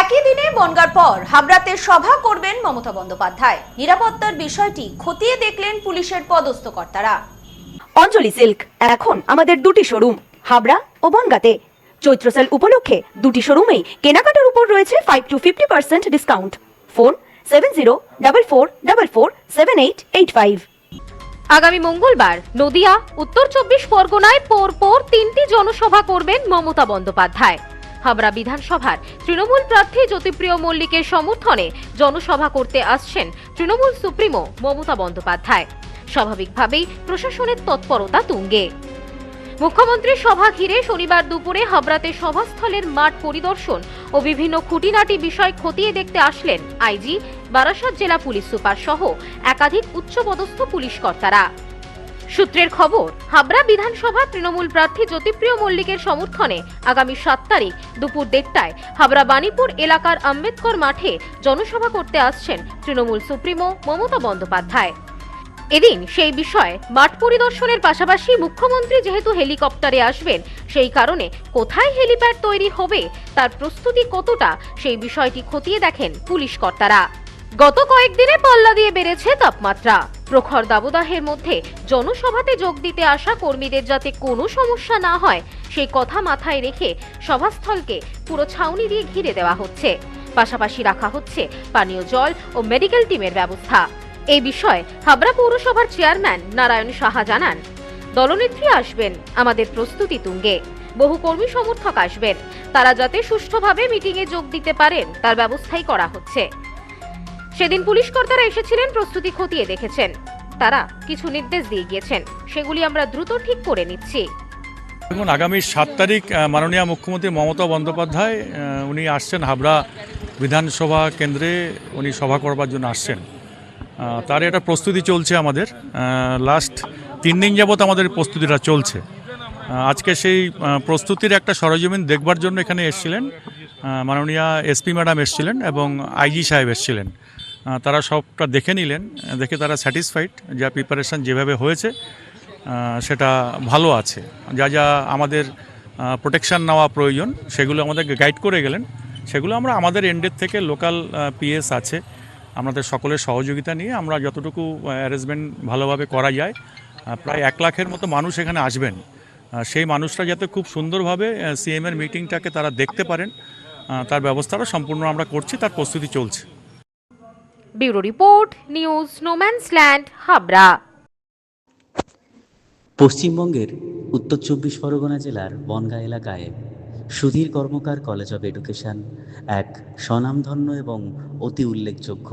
একই দিনে বনগাঁর পর হাবড়াতে সভা করবেন মমতা বন্দ্যোপাধ্যায়। নিরাপত্তার বিষয়টি খতিয়ে দেখলেন পুলিশের পদস্থ কর্তারা। অঞ্জলি সিল্ক এখন আমাদের দুটি শোরুম হাবড়া ও বনগাঁতে। চৈত্র সেল উপলক্ষে দুটি শোরুমেই কেনাকাটার উপর রয়েছে 5 to 50% ডিসকাউন্ট। ফোন 7044447885। আগামী মঙ্গলবার নদিয়া, উত্তর 24 পরগনায় পরপর 3টি জনসভা করবেন মমতা বন্দ্যোপাধ্যায়। হাবড়া বিধানসভার তৃণমূল প্রার্থী জ্যোতিপ্রিয় মল্লিকের সমর্থনে জনসভা করতে আসছেন তৃণমূল সুপ্রিমো মমতা বন্দ্যোপাধ্যায়। স্বাভাবিকভাবেই প্রশাসনের তৎপরতা তুঙ্গে। মুখ্যমন্ত্রীর সভা ঘিরে শনিবার দুপুরে হাবড়াতে সভাস্থলের মাঠ পরিদর্শন ও বিভিন্ন খুঁটিনাটি বিষয় খতিয়ে দেখতে আসলেন আইজি, বারাসাত জেলা পুলিশ সুপার সহ একাধিক উচ্চপদস্থ পুলিশ কর্তারা। সূত্রের খবর, হাবড়া বিধানসভা তৃণমূল প্রার্থী জ্যোতিপ্রিয় মল্লিকের সমর্থনে আগামী 7 তারিখ দুপুর 1টায় হাবড়া বাণীপুর এলাকার আম্বেদকর মাঠে জনসভা করতে আসছেন তৃণমূল সুপ্রিমো মমতা বন্দ্যোপাধ্যায়। এদিন সেই বিষয়ে মাঠ পরিদর্শনের পাশাপাশি মুখ্যমন্ত্রী যেহেতু হেলিকপ্টারে আসবেন, সেই কারণে কোথায় হেলিপ্যাড তৈরি হবে, তার প্রস্তুতি কতটা, সেই বিষয়টি খতিয়ে দেখেন পুলিশ কর্তারা। গত কয়েকদিনে পাল্লা দিয়ে বেড়েছে তাপমাত্রা। প্রখর দাবদাহের মধ্যে জনসভাতে যোগ দিতে আসা কর্মীদের যাতে কোনো সমস্যা না হয়, সেই কথা মাথায় রেখে সভাস্থলকে পুরো ছাউনি দিয়ে ঘিরে দেওয়া হচ্ছে। পাশাপাশি রাখা হচ্ছে পানীয় জল ও মেডিকেল টিমের ব্যবস্থা। এই বিষয়ে হাবড়া পৌরসভার চেয়ারম্যান নারায়ণ সাহা জানান, দলনেত্রী আসবেন, আমাদের প্রস্তুতি তুঙ্গে। বহু কর্মী সমর্থক আসবেন, তারা যাতে সুষ্ঠুভাবে মিটিংয়ে যোগ দিতে পারেন তার ব্যবস্থাই করা হচ্ছে। সেদিন পুলিশ কর্তারা এসেছিলেন, প্রস্তুতি খতিয়ে দেখেছেন, তারা কিছু নির্দেশ দিয়ে গিয়েছেন, সেগুলি আমরা দ্রুত ঠিক করে নিচ্ছি। দেখুন, আগামী 7 তারিখ মাননীয় মুখ্যমন্ত্রী মমতা বন্দ্যোপাধ্যায় উনি আসছেন হাবড়া বিধানসভা কেন্দ্রে, উনি সভা করবার জন্য আসছেন। তার একটা প্রস্তুতি চলছে আমাদের। লাস্ট 3 দিন যাবত আমাদের প্রস্তুতিটা চলছে। আজকে সেই প্রস্তুতির একটা সরজমিন দেখবার জন্য এখানে এসেছিলেন মাননীয় এসপি ম্যাডাম এসেছিলেন এবং আইজি সাহেব এসেছিলেন। তারা সবটা দেখে নিলেন, দেখে তারা স্যাটিসফাইড, যা প্রিপারেশান যেভাবে হয়েছে সেটা ভালো আছে। যা যা আমাদের প্রোটেকশান নেওয়া প্রয়োজন সেগুলো আমাদেরকে গাইড করে গেলেন। সেগুলো আমরা আমাদের এন্ডের থেকে লোকাল পিএস আছে, আমাদের সকলের সহযোগিতা নিয়ে আমরা যতটুকু অ্যারেঞ্জমেন্ট ভালোভাবে করা যায়। প্রায় 1 লাখের মতো মানুষ এখানে আসবেন। সেই মানুষরা যাতে খুব সুন্দরভাবে সিএমের মিটিংটাকে তারা দেখতে পারেন, তার ব্যবস্থাটা সম্পূর্ণ আমরা করছি, তার প্রস্তুতি চলছে। Bureau report, news no man's land, Habra. পশ্চিমবঙ্গের উত্তর 24 পরগনা জেলার বনগাঁ এলাকায় সুধীর কর্মকার কলেজ অব এডুকেশন এক স্বনামধন্য এবং অতি উল্লেখযোগ্য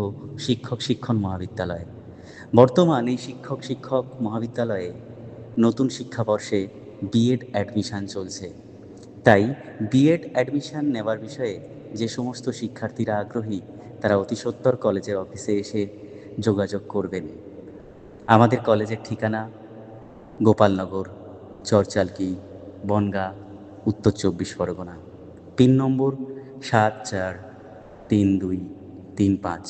শিক্ষণ মহাবিদ্যালয়। বর্তমান এই শিক্ষক মহাবিদ্যালয়ে নতুন শিক্ষাবর্ষে বিএড অ্যাডমিশান চলছে। তাই বিএড অ্যাডমিশান নেওয়ার বিষয়ে যে সমস্ত শিক্ষার্থীরা আগ্রহী, তারা অতি সত্বর কলেজের অফিসে এসে যোগাযোগ করবেন। আমাদের কলেজের ঠিকানা গোপালনগর, চরচালকি, বনগাঁ, উত্তর 24 পরগনা। পিন নম্বর 743235।